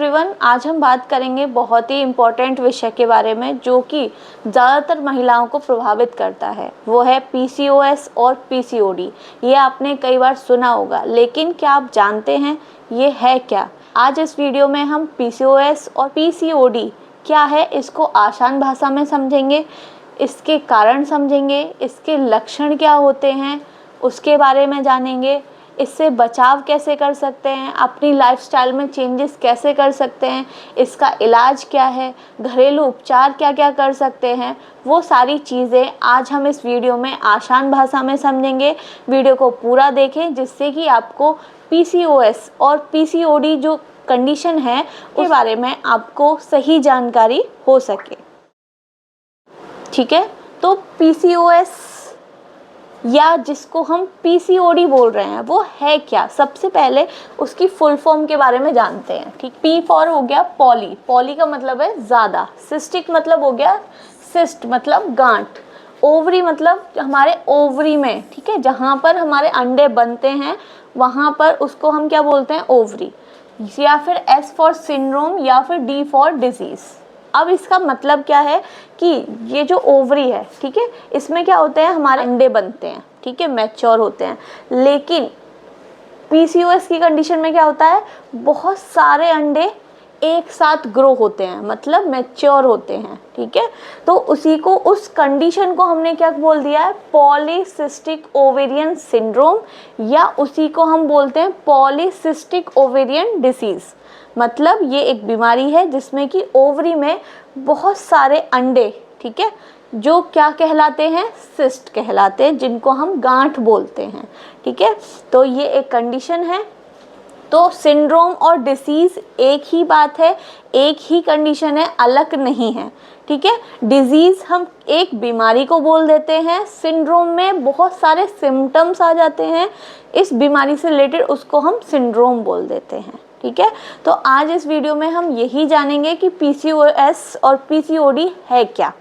Everyone, आज हम बात करेंगे बहुत ही इम्पोर्टेंट विषय के बारे में जो कि ज़्यादातर महिलाओं को प्रभावित करता है। वो है पीसीओएस और पीसीओडी। ये आपने कई बार सुना होगा, लेकिन क्या आप जानते हैं ये है क्या? आज इस वीडियो में हम पीसीओएस और पीसीओडी क्या है इसको आसान भाषा में समझेंगे, इसके कारण समझेंगे, इसके लक्षण क्या होते हैं उसके बारे में जानेंगे, इससे बचाव कैसे कर सकते हैं, अपनी लाइफस्टाइल में चेंजेस कैसे कर सकते हैं, इसका इलाज क्या है, घरेलू उपचार क्या क्या कर सकते हैं, वो सारी चीज़ें आज हम इस वीडियो में आसान भाषा में समझेंगे। वीडियो को पूरा देखें जिससे कि आपको पीसीओएस और पीसीओडी जो कंडीशन है उसके बारे में आपको सही जानकारी हो सके। ठीक है, तो पीसीओएस या जिसको हम पीसीओडी बोल रहे हैं वो है क्या? सबसे पहले उसकी फुल फॉर्म के बारे में जानते हैं। ठीक, पी फॉर हो गया पॉली, पॉली का मतलब है ज़्यादा, सिस्टिक मतलब हो गया सिस्ट मतलब गांठ, ओवरी मतलब हमारे ओवरी में, ठीक है, जहाँ पर हमारे अंडे बनते हैं वहाँ पर उसको हम क्या बोलते हैं? ओवरी। या फिर एस फॉर सिंड्रोम या फिर डी फॉर डिजीज़। अब इसका मतलब क्या है कि ये जो ओवरी है, ठीक है, इसमें क्या होते हैं? हमारे अंडे बनते हैं, ठीक है, मैच्योर होते हैं। लेकिन पीसीओएस की कंडीशन में क्या होता है? बहुत सारे अंडे एक साथ ग्रो होते हैं, मतलब मैच्योर होते हैं, ठीक है। तो उसी को, उस कंडीशन को हमने क्या बोल दिया है? पॉलीसिस्टिक ओवेरियन सिंड्रोम, या उसी को हम बोलते हैं पॉलीसिस्टिक ओवेरियन डिसीज़। मतलब ये एक बीमारी है जिसमें कि ओवरी में बहुत सारे अंडे, ठीक है, जो क्या कहलाते हैं? सिस्ट कहलाते हैं, जिनको हम गांठ बोलते हैं, ठीक है। तो ये एक कंडीशन है। तो सिंड्रोम और डिसीज़ एक ही बात है, एक ही कंडीशन है, अलग नहीं है, ठीक है। डिजीज़ हम एक बीमारी को बोल देते हैं, सिंड्रोम में बहुत सारे सिम्टम्स आ जाते हैं इस बीमारी से रिलेटेड, उसको हम सिंड्रोम बोल देते हैं, ठीक है। तो आज इस वीडियो में हम यही जानेंगे कि पीसीओएस और पीसीओडी है क्या।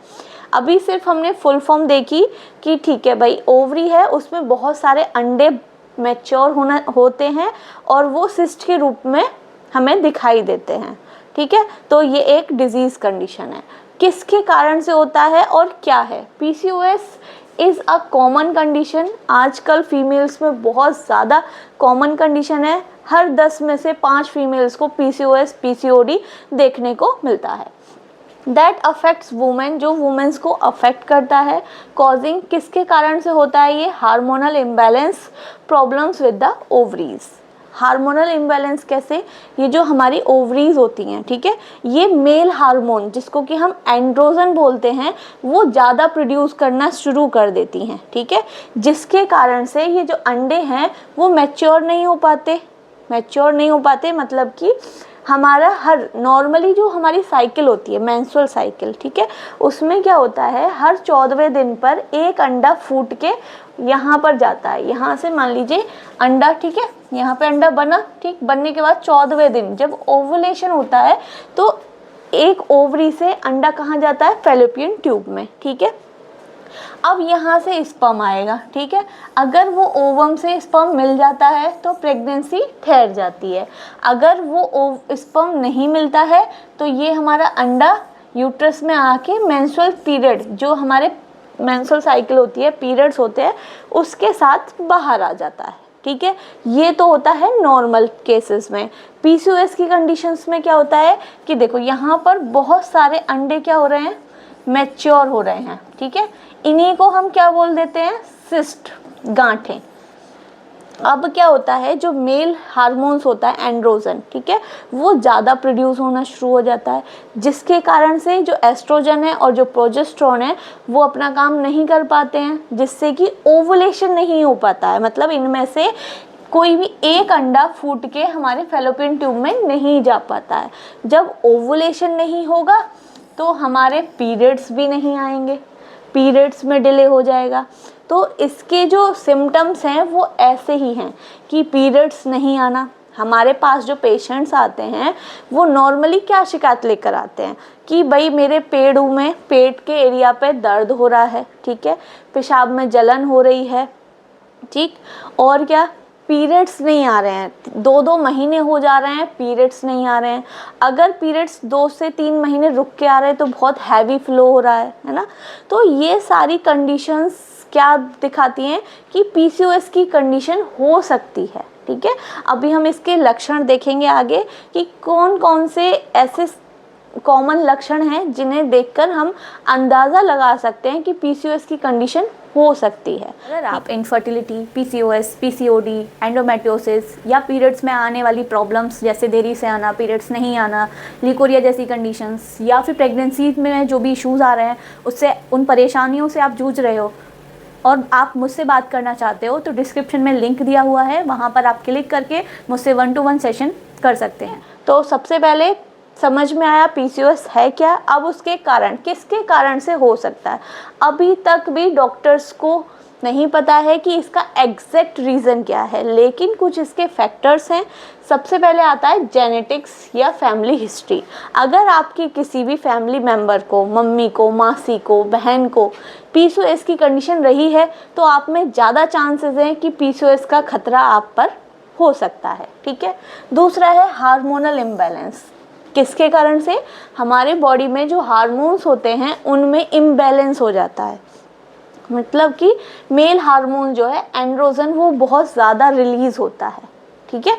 अभी सिर्फ हमने फुल फॉर्म देखी कि ठीक है भाई, ओवरी है, उसमें बहुत सारे अंडे मैच्योर होते हैं और वो सिस्ट के रूप में हमें दिखाई देते हैं, ठीक है। तो ये एक डिजीज़ कंडीशन है। किसके कारण से होता है और क्या है? PCOS is a common condition. आजकल फीमेल्स में बहुत ज़्यादा कॉमन कंडीशन है। हर 10 में से 5 फीमेल्स को पीसीओएस पीसीओडी देखने को मिलता है। दैट अफेक्ट्स वुमेन, जो वुमेन्स को अफेक्ट करता है। कॉजिंग किसके कारण से होता है ये? Hormonal imbalance, problems with the ovaries. Hormonal imbalance कैसे? ये जो हमारी ओवरीज होती हैं, ठीक है, ये मेल हार्मोन जिसको कि हम एंड्रोजन बोलते हैं वो ज़्यादा प्रोड्यूस करना शुरू कर देती हैं, ठीक है, जिसके कारण से ये जो अंडे हैं वो मैच्योर नहीं हो पाते। मैच्योर नहीं हो पाते मतलब कि हमारा हर नॉर्मली जो हमारी साइकिल होती है, मेंस्ट्रुअल साइकिल, ठीक है, उसमें क्या होता है? हर 14वें दिन पर एक अंडा फूट के यहाँ पर जाता है। यहाँ से मान लीजिए अंडा, ठीक है, यहाँ पे अंडा बना, ठीक, बनने के बाद 14वें दिन जब ओवुलेशन होता है तो एक ओवरी से अंडा कहाँ जाता है? फैलोपियन ट्यूब में, ठीक है। अब यहाँ से स्पर्म आएगा, ठीक है। अगर वो ओवम से स्पर्म मिल जाता है तो प्रेगनेंसी ठहर जाती है। अगर वो स्पर्म नहीं मिलता है तो ये हमारा अंडा यूट्रस में आके मेंस्ट्रुअल पीरियड, जो हमारे मेंस्ट्रुअल साइकिल होती है, पीरियड्स होते हैं, उसके साथ बाहर आ जाता है, ठीक है। ये तो होता है नॉर्मल केसेस में। पीसीओएस की कंडीशंस में क्या होता है कि देखो यहाँ पर बहुत सारे अंडे क्या हो रहे हैं? मैच्योर हो रहे हैं, ठीक है। इन्हीं को हम क्या बोल देते हैं? सिस्ट, गांठें। अब क्या होता है? जो मेल हार्मोन्स होता है एंड्रोजन, ठीक है, वो ज़्यादा प्रोड्यूस होना शुरू हो जाता है, जिसके कारण से जो एस्ट्रोजन है और जो प्रोजेस्टेरोन है वो अपना काम नहीं कर पाते हैं, जिससे कि ओवुलेशन नहीं हो पाता है। मतलब इनमें से कोई भी एक अंडा फूट के हमारे फैलोपियन ट्यूब में नहीं जा पाता है। जब ओवुलेशन नहीं होगा तो हमारे पीरियड्स भी नहीं आएंगे, पीरियड्स में डिले हो जाएगा। तो इसके जो सिम्टम्स हैं वो ऐसे ही हैं कि पीरियड्स नहीं आना। हमारे पास जो पेशेंट्स आते हैं वो नॉर्मली क्या शिकायत लेकर आते हैं कि भाई मेरे पेड़ों में, पेट के एरिया पे दर्द हो रहा है, ठीक है, पेशाब में जलन हो रही है, ठीक, और क्या, पीरियड्स नहीं आ रहे हैं, 2-2 महीने हो जा रहे हैं, पीरियड्स नहीं आ रहे हैं। अगर पीरियड्स 2 से 3 महीने रुक के आ रहे हैं तो बहुत हैवी फ्लो हो रहा है ना। तो ये सारी कंडीशंस क्या दिखाती हैं कि पीसीओएस की कंडीशन हो सकती है। ठीक है, अभी हम इसके लक्षण देखेंगे आगे कि कौन कौन से ऐसे कॉमन लक्षण हैं जिन्हें देखकर हम अंदाज़ा लगा सकते हैं कि पीसीओएस की कंडीशन हो सकती है। अगर आप इनफर्टिलिटी, पीसीओएस, पीसीओडी, एंडोमेट्रियोसिस या पीरियड्स में आने वाली प्रॉब्लम्स जैसे देरी से आना, पीरियड्स नहीं आना, लिकोरिया जैसी कंडीशंस या फिर प्रेगनेंसी में जो भी इश्यूज़ आ रहे हैं उससे, उन परेशानियों से आप जूझ रहे हो और आप मुझसे बात करना चाहते हो तो डिस्क्रिप्शन में लिंक दिया हुआ है, वहाँ पर आप क्लिक करके मुझसे 1-to-1 सेशन कर सकते हैं। तो सबसे पहले समझ में आया पीसीओएस है क्या। अब उसके कारण, किसके कारण से हो सकता है, अभी तक भी डॉक्टर्स को नहीं पता है कि इसका एग्जैक्ट रीज़न क्या है, लेकिन कुछ इसके फैक्टर्स हैं। सबसे पहले आता है जेनेटिक्स या फैमिली हिस्ट्री। अगर आपकी किसी भी फैमिली मेम्बर को, मम्मी को, मासी को, बहन को पीसीओएस की कंडीशन रही है तो आप में ज़्यादा चांसेस हैं कि पीसीओएस का खतरा आप पर हो सकता है। ठीक है, दूसरा है हार्मोनल इम्बैलेंस। किसके कारण से, हमारे बॉडी में जो हार्मोन्स होते हैं उनमें इम्बैलेंस हो जाता है, मतलब कि मेल हार्मोन जो है एंड्रोजन वो बहुत ज़्यादा रिलीज होता है। ठीक है,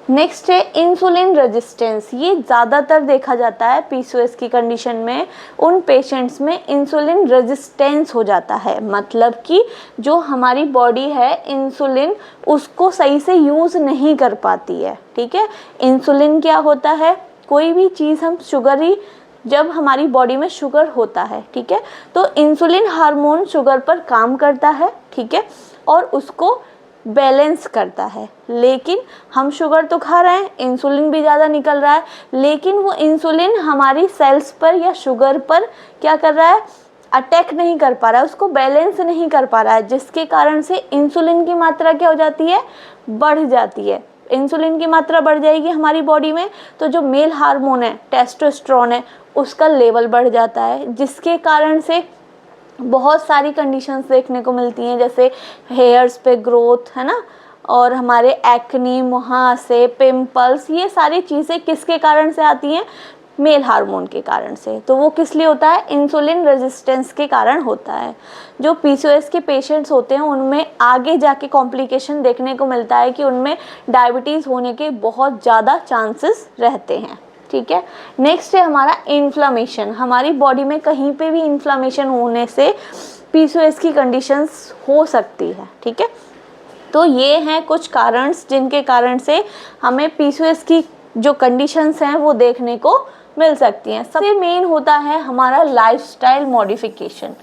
नेक्स्ट है इंसुलिन रेजिस्टेंस। ये ज़्यादातर देखा जाता है पीसीओएस की कंडीशन में, उन पेशेंट्स में इंसुलिन रेजिस्टेंस हो जाता है, मतलब कि जो हमारी बॉडी है इंसुलिन उसको सही से यूज़ नहीं कर पाती है। ठीक है, इंसुलिन क्या होता है, कोई भी चीज़ हम शुगरी, जब हमारी बॉडी में शुगर होता है, ठीक है, तो इंसुलिन हार्मोन शुगर पर काम करता है। ठीक है, और उसको बैलेंस करता है। लेकिन हम शुगर तो खा रहे हैं, इंसुलिन भी ज़्यादा निकल रहा है, लेकिन वो इंसुलिन हमारी सेल्स पर या शुगर पर क्या कर रहा है, अटैक नहीं कर पा रहा है, उसको बैलेंस नहीं कर पा रहा है, जिसके कारण से इंसुलिन की मात्रा क्या हो जाती है, बढ़ जाती है। इंसुलिन की मात्रा बढ़ जाएगी हमारी बॉडी में तो जो मेल हार्मोन है, टेस्टोस्टेरोन है, उसका लेवल बढ़ जाता है, जिसके कारण से बहुत सारी कंडीशंस देखने को मिलती हैं, जैसे हेयर्स पे ग्रोथ, है ना, और हमारे एक्नी, मुहासे, पिंपल्स, ये सारी चीज़ें किसके कारण से आती हैं, मेल हार्मोन के कारण से। तो वो किस लिए होता है, इंसुलिन रेजिस्टेंस के कारण होता है। जो पीसीओएस के पेशेंट्स होते हैं उनमें आगे जाके कॉम्प्लिकेशन देखने को मिलता है कि उनमें डायबिटीज़ होने के बहुत ज़्यादा चांसेस रहते हैं। ठीक है, नेक्स्ट है हमारा इन्फ्लामेशन। हमारी बॉडी में कहीं पे भी इन्फ्लामेशन होने से पीसीओएस की कंडीशंस हो सकती है। ठीक है, तो ये हैं कुछ कारण जिनके कारण से हमें पीसीओएस की जो कंडीशंस हैं वो देखने को मिल सकती हैं। सबसे मेन होता है हमारा लाइफस्टाइल मॉडिफिकेशन।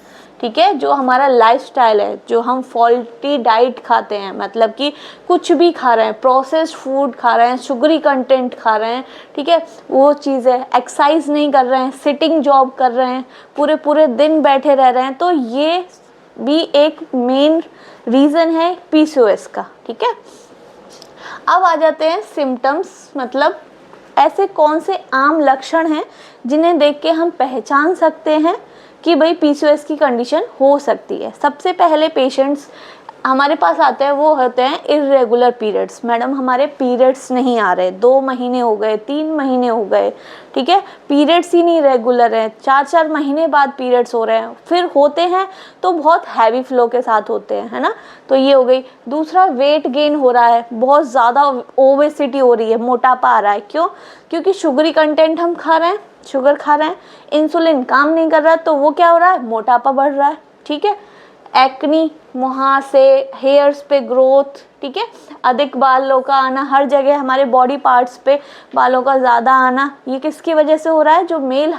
ठीक है, जो हमारा लाइफस्टाइल है, जो हम फॉल्टी डाइट खाते हैं, मतलब कि कुछ भी खा रहे हैं, प्रोसेस्ड फूड खा रहे हैं, शुगरी कंटेंट खा रहे हैं, ठीक है, वो चीज़ है, एक्सरसाइज नहीं कर रहे हैं, सिटिंग जॉब कर रहे हैं, पूरे पूरे दिन बैठे रह रहे हैं, तो ये भी एक मेन रीज़न है पीसीओएस का। ठीक है, अब आ जाते हैं सिम्टम्स, मतलब ऐसे कौन से आम लक्षण हैं जिन्हें देख के हम पहचान सकते हैं कि भाई पीसीओएस की कंडीशन हो सकती है। सबसे पहले पेशेंट्स हमारे पास आते हैं वो होते हैं इर्रेगुलर पीरियड्स। मैडम हमारे पीरियड्स नहीं आ रहे, 2 महीने हो गए, 3 महीने हो गए, ठीक है, पीरियड्स ही नहीं रेगुलर हैं, 4-4 महीने बाद पीरियड्स हो रहे हैं, फिर होते हैं तो बहुत हैवी फ्लो के साथ होते हैं, है ना, तो ये हो गई। दूसरा, वेट गेन हो रहा है, बहुत ज़्यादा ओबेसिटी हो रही है, मोटापा आ रहा है, क्यों, क्योंकि शुगरी कंटेंट हम खा रहे हैं, शुगर खा रहे हैं, इंसुलिन काम नहीं कर रहा है, तो वो क्या हो रहा है, मोटापा बढ़ रहा है। ठीक है, एक्नी, मुहासे, हेयर्स पे ग्रोथ, ठीक है, अधिक बालों का आना, हर जगह हमारे बॉडी पार्ट्स पे बालों का ज़्यादा आना, ये किसकी वजह से हो रहा है, जो मेल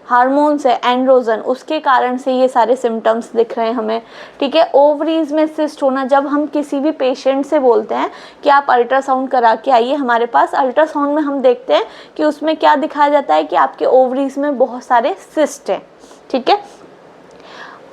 हार्मोन्स है एंड्रोजन, उसके कारण से ये सारे सिम्टम्स दिख रहे हैं हमें। ठीक है, ओवरीज में सिस्ट होना। जब हम किसी भी पेशेंट से बोलते हैं कि आप अल्ट्रासाउंड करा के आइए हमारे पास, अल्ट्रासाउंड में हम देखते हैं कि उसमें क्या दिखाया जाता है कि आपके ओवरीज में बहुत सारे सिस्ट हैं। ठीक है,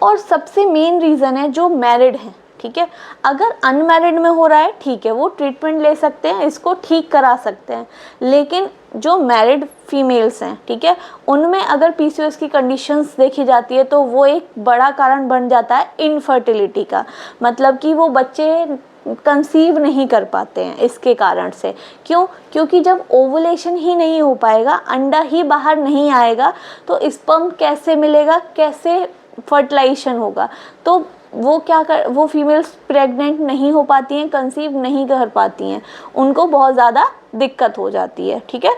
और सबसे मेन रीज़न है जो मैरिड हैं। ठीक है, अगर अनमैरिड में हो रहा है, ठीक है, वो ट्रीटमेंट ले सकते हैं, इसको ठीक करा सकते हैं, लेकिन जो मैरिड फीमेल्स हैं, ठीक है, उनमें अगर पीसीओएस की कंडीशंस देखी जाती है तो वो एक बड़ा कारण बन जाता है इनफर्टिलिटी का, मतलब कि वो बच्चे कंसीव नहीं कर पाते हैं इसके कारण से। क्यों? क्योंकि जब ओवुलेशन ही नहीं हो पाएगा, अंडा ही बाहर नहीं आएगा, तो स्पर्म कैसे मिलेगा, कैसे फर्टिलाइजेशन होगा? तो वो फीमेल्स प्रेग्नेंट नहीं हो पाती हैं, कंसीव नहीं कर पाती हैं, उनको बहुत ज़्यादा दिक्कत हो जाती है। ठीक है,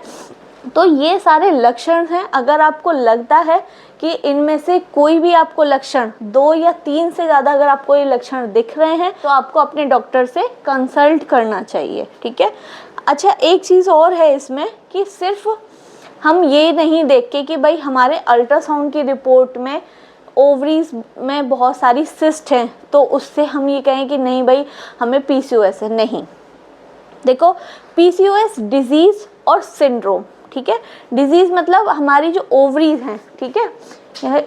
तो ये सारे लक्षण हैं। अगर आपको लगता है कि इनमें से कोई भी आपको लक्षण, 2 या 3 से ज़्यादा अगर आपको ये लक्षण दिख रहे हैं, तो आपको अपने डॉक्टर से कंसल्ट करना चाहिए। ठीक है। अच्छा, एक चीज़ और है इसमें कि सिर्फ हम ये नहीं देख के कि भाई हमारे अल्ट्रासाउंड की रिपोर्ट में ओवरीज में बहुत सारी सिस्ट हैं, तो उससे हम ये कहें कि नहीं भाई हमें PCOS है। नहीं, देखो, PCOS डिजीज़ और सिंड्रोम, ठीक है। डिजीज़ मतलब हमारी जो ओवरीज हैं, ठीक है, यह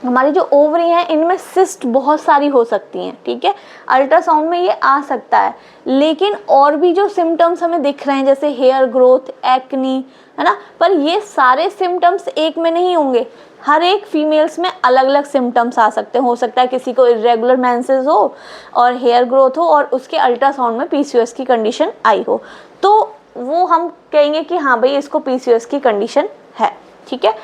हमारी जो ओवरी हैं इनमें सिस्ट बहुत सारी हो सकती हैं। ठीक है, अल्ट्रासाउंड में ये आ सकता है, लेकिन और भी जो सिम्टम्स हमें दिख रहे हैं जैसे हेयर ग्रोथ, एक्नी, है ना, पर ये सारे सिम्टम्स एक में नहीं होंगे। हर एक फीमेल्स में अलग अलग सिम्टम्स आ सकते हैं। हो सकता है किसी को इरेगुलर मेंसेस हो और हेयर ग्रोथ हो और उसके अल्ट्रासाउंड में PCOS की कंडीशन आई हो, तो वो हम कहेंगे कि हाँ भाई इसको PCOS की कंडीशन है। ठीक है,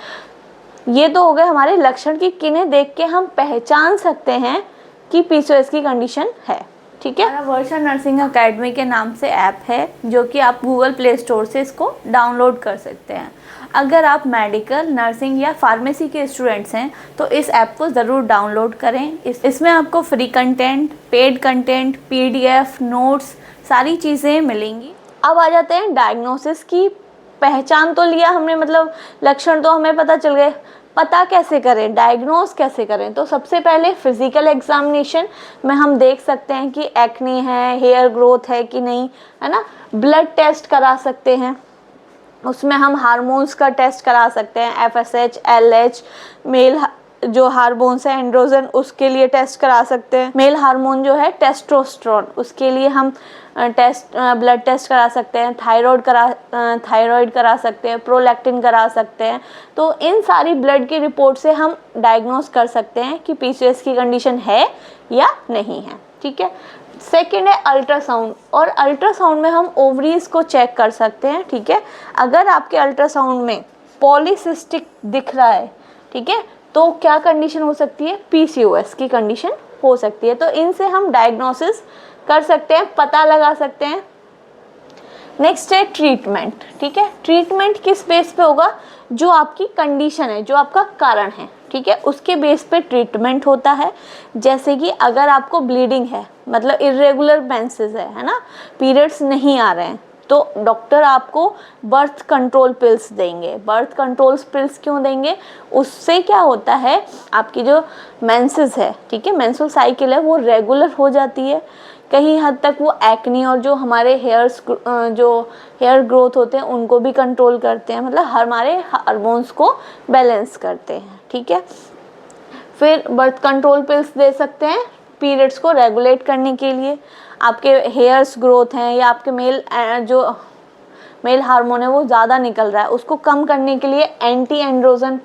ये तो हो गए हमारे लक्षण कि किन्हें देख के हम पहचान सकते हैं कि PCOS की कंडीशन है। ठीक है, हमारा वर्षा नर्सिंग अकेडमी के नाम से ऐप है, जो कि आप गूगल प्ले स्टोर से इसको डाउनलोड कर सकते हैं। अगर आप मेडिकल, नर्सिंग या फार्मेसी के स्टूडेंट्स हैं तो इस ऐप को ज़रूर डाउनलोड करें। इसमें आपको free content, paid content, PDF, notes, सारी चीज़ें मिलेंगी। अब आ जाते हैं डायग्नोसिस की। पहचान तो लिया हमने, मतलब लक्षण तो हमें पता चल गए, पता कैसे करें, डायग्नोस कैसे करें? तो सबसे पहले फिजिकल एग्जामिनेशन में हम देख सकते हैं कि एक्ने है, हेयर ग्रोथ है कि नहीं, है ना। ब्लड टेस्ट करा सकते हैं, उसमें हम हार्मोन्स का टेस्ट करा सकते हैं, FSH, LH, मेल जो हार्मोन्स है एंड्रोजन, उसके लिए टेस्ट करा सकते हैं। मेल हार्मोन जो है टेस्टोस्टेरोन, उसके लिए हम ब्लड टेस्ट करा सकते हैं। थायराइड करा सकते हैं, प्रोलैक्टिन करा सकते हैं। तो इन सारी ब्लड की रिपोर्ट से हम डायग्नोस कर सकते हैं कि PCOS की कंडीशन है या नहीं है। ठीक है, सेकेंड है अल्ट्रासाउंड, और अल्ट्रासाउंड में हम ओवरीज को चेक कर सकते हैं। ठीक है, अगर आपके अल्ट्रासाउंड में पॉलीसिस्टिक दिख रहा है, ठीक है, तो क्या कंडीशन हो सकती है? PCOS की कंडीशन हो सकती है। तो इनसे हम डायग्नोसिस कर सकते हैं, पता लगा सकते हैं। नेक्स्ट है ट्रीटमेंट। ठीक है, ट्रीटमेंट किस बेस पे होगा? जो आपकी कंडीशन है, जो आपका कारण है, ठीक है, उसके बेस पे ट्रीटमेंट होता है। जैसे कि अगर आपको ब्लीडिंग है, मतलब इरेगुलर मेंसेस है ना, पीरियड्स नहीं आ रहे हैं, तो डॉक्टर आपको बर्थ कंट्रोल पिल्स देंगे। बर्थ कंट्रोल पिल्स क्यों देंगे? उससे क्या होता है, आपकी जो मेंसेस है, ठीक है, मेंस्ट्रुअल साइकिल है, वो रेगुलर हो जाती है। कहीं हद तक वो एक्नी और जो हमारे हेयर ग्रोथ होते हैं उनको भी कंट्रोल करते हैं, मतलब हमारे हार्मोन्स को बैलेंस करते हैं। ठीक है, फिर बर्थ कंट्रोल पिल्स दे सकते हैं पीरियड्स को रेगुलेट करने के लिए। आपके हेयर्स ग्रोथ हैं या आपके मेल हार्मोन है वो ज़्यादा निकल रहा है, उसको कम करने के लिए एंटी एंड्रोजन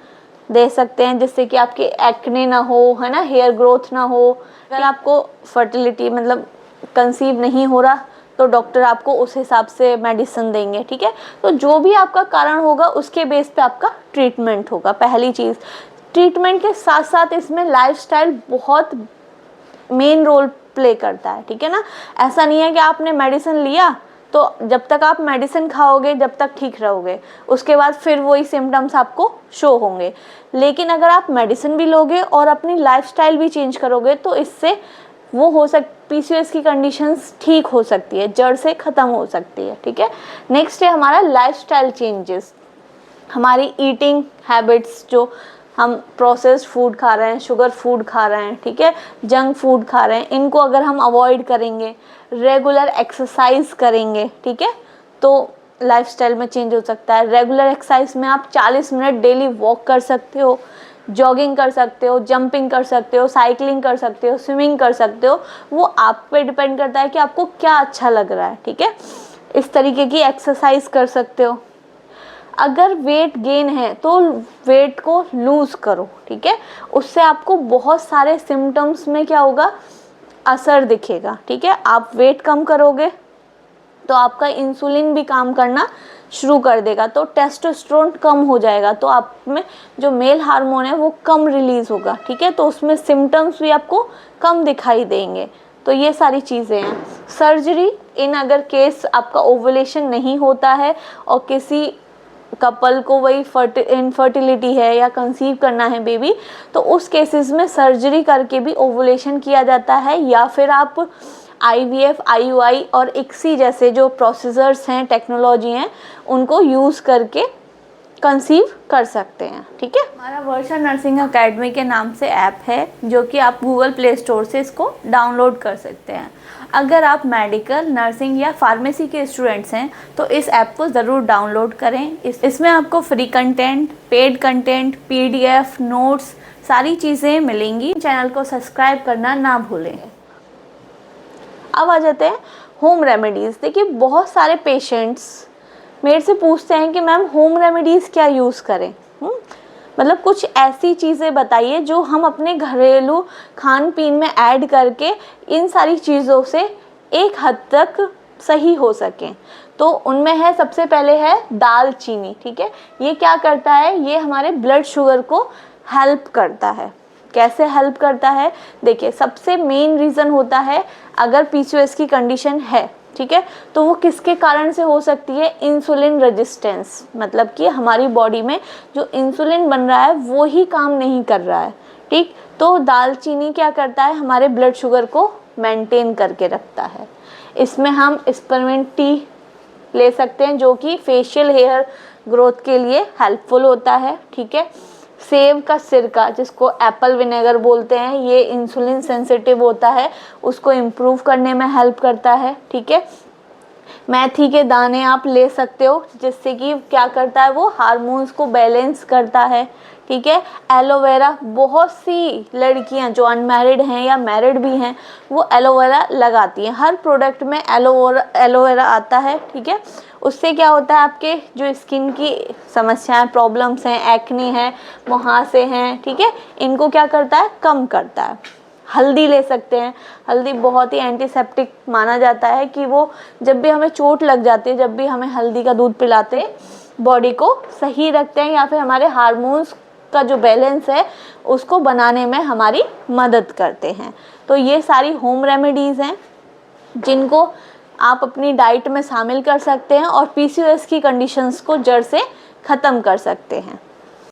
दे सकते हैं, जिससे कि आपके एक्ने ना हो, है ना, हेयर ग्रोथ ना हो। अगर आपको फर्टिलिटी मतलब कंसीव नहीं हो रहा, तो डॉक्टर आपको उस हिसाब से मेडिसिन देंगे। ठीक है, तो जो भी आपका कारण होगा उसके बेस पे आपका ट्रीटमेंट होगा। पहली चीज़, ट्रीटमेंट के साथ साथ इसमें लाइफस्टाइल बहुत मेन रोल प्ले करता है। ठीक है ना, ऐसा नहीं है कि आपने मेडिसिन लिया तो जब तक आप मेडिसिन खाओगे जब तक ठीक रहोगे, उसके बाद फिर वही सिम्टम्स आपको शो होंगे। लेकिन अगर आप मेडिसिन भी लोगे और अपनी लाइफस्टाइल भी चेंज करोगे, तो इससे वो PCOS की कंडीशंस ठीक हो सकती है, जड़ से ख़त्म हो सकती है। ठीक है, नेक्स्ट है हमारा लाइफस्टाइल चेंजेस। हमारी ईटिंग हैबिट्स, जो हम प्रोसेस्ड फूड खा रहे हैं, शुगर फूड खा रहे हैं, ठीक है, जंक फूड खा रहे हैं, इनको अगर हम अवॉइड करेंगे, रेगुलर एक्सरसाइज करेंगे, ठीक है, तो लाइफस्टाइल में चेंज हो सकता है। रेगुलर एक्सरसाइज में आप 40 मिनट डेली वॉक कर सकते हो, जॉगिंग कर सकते हो, जंपिंग कर सकते हो, साइकिलिंग कर सकते हो, स्विमिंग कर सकते हो। वो आप पे डिपेंड करता है कि आपको क्या अच्छा लग रहा है। ठीक है, इस तरीके की एक्सरसाइज कर सकते हो। अगर वेट गेन है तो वेट को लूज़ करो। ठीक है, उससे आपको बहुत सारे सिम्टम्स में क्या होगा, असर दिखेगा, ठीक है। आप वेट कम करोगे तो आपका इंसुलिन भी काम करना शुरू कर देगा, तो टेस्टोस्टेरोन कम हो जाएगा, तो आप में जो मेल हार्मोन है वो कम रिलीज होगा, ठीक है। तो उसमें सिम्टम्स भी आपको कम दिखाई देंगे। तो ये सारी चीज़ें हैं। सर्जरी इन अगर केस आपका ओवुलेशन नहीं होता है और किसी कपल को वही इनफर्टिलिटी है या कंसीव करना है बेबी, तो उस केसेस में सर्जरी करके भी ओवुलेशन किया जाता है, या फिर आप IVF, IUI और ICSI जैसे जो प्रोसीजर्स हैं, टेक्नोलॉजी हैं, उनको यूज़ करके कंसीव कर सकते हैं, ठीक है। हमारा वर्षा नर्सिंग अकेडमी के नाम से ऐप है, जो कि आप गूगल प्ले स्टोर से इसको डाउनलोड कर सकते हैं। अगर आप मेडिकल, नर्सिंग या फार्मेसी के स्टूडेंट्स हैं तो इस ऐप को ज़रूर डाउनलोड करें। इसमें आपको free content, paid content, PDF, notes, सारी चीज़ें मिलेंगी। चैनल को सब्सक्राइब करना ना भूलें। अब आ जाते हैं होम रेमेडीज़। देखिए, बहुत सारे पेशेंट्स मेरे से पूछते हैं कि मैम होम रेमेडीज़ क्या यूज़ करें। मतलब कुछ ऐसी चीज़ें बताइए जो हम अपने घरेलू खान पीन में ऐड करके इन सारी चीज़ों से एक हद तक सही हो सकें। तो उनमें है, सबसे पहले है दालचीनी, ठीक है। ये क्या करता है, ये हमारे ब्लड शुगर को हेल्प करता है। कैसे हेल्प करता है, देखिए, सबसे मेन रीज़न होता है अगर PCOS की कंडीशन है, ठीक है, तो वो किसके कारण से हो सकती है, इंसुलिन रेजिस्टेंस, मतलब कि हमारी बॉडी में जो इंसुलिन बन रहा है वो ही काम नहीं कर रहा है, ठीक। तो दालचीनी क्या करता है, हमारे ब्लड शुगर को मेंटेन करके रखता है। इसमें हम स्पीरमिंट टी ले सकते हैं जो कि फेशियल हेयर ग्रोथ के लिए हेल्पफुल होता है, ठीक है। सेब का सिरका, जिसको एप्पल विनेगर बोलते हैं, ये इंसुलिन सेंसिटिव होता है, उसको इम्प्रूव करने में हेल्प करता है, ठीक है। मेथी के दाने आप ले सकते हो, जिससे कि क्या करता है, वो हार्मोन्स को बैलेंस करता है, ठीक है। एलोवेरा, बहुत सी लड़कियां जो अनमैरिड हैं या मैरिड भी हैं वो एलोवेरा लगाती हैं। हर प्रोडक्ट में एलोवेरा आता है, ठीक है। उससे क्या होता है, आपके जो स्किन की समस्याएं, प्रॉब्लम्स हैं, एक्ने हैं, मुहासे हैं, ठीक है, इनको क्या करता है, कम करता है। हल्दी ले सकते हैं। हल्दी बहुत ही एंटीसेप्टिक माना जाता है कि वो जब भी हमें चोट लग जाती है, जब भी हमें हल्दी का दूध पिलाते हैं, बॉडी को सही रखते हैं, या फिर हमारे हार्मोन्स का जो बैलेंस है उसको बनाने में हमारी मदद करते हैं। तो ये सारी होम रेमेडीज़ हैं जिनको आप अपनी डाइट में शामिल कर सकते हैं और PCOS की कंडीशंस को जड़ से ख़त्म कर सकते हैं।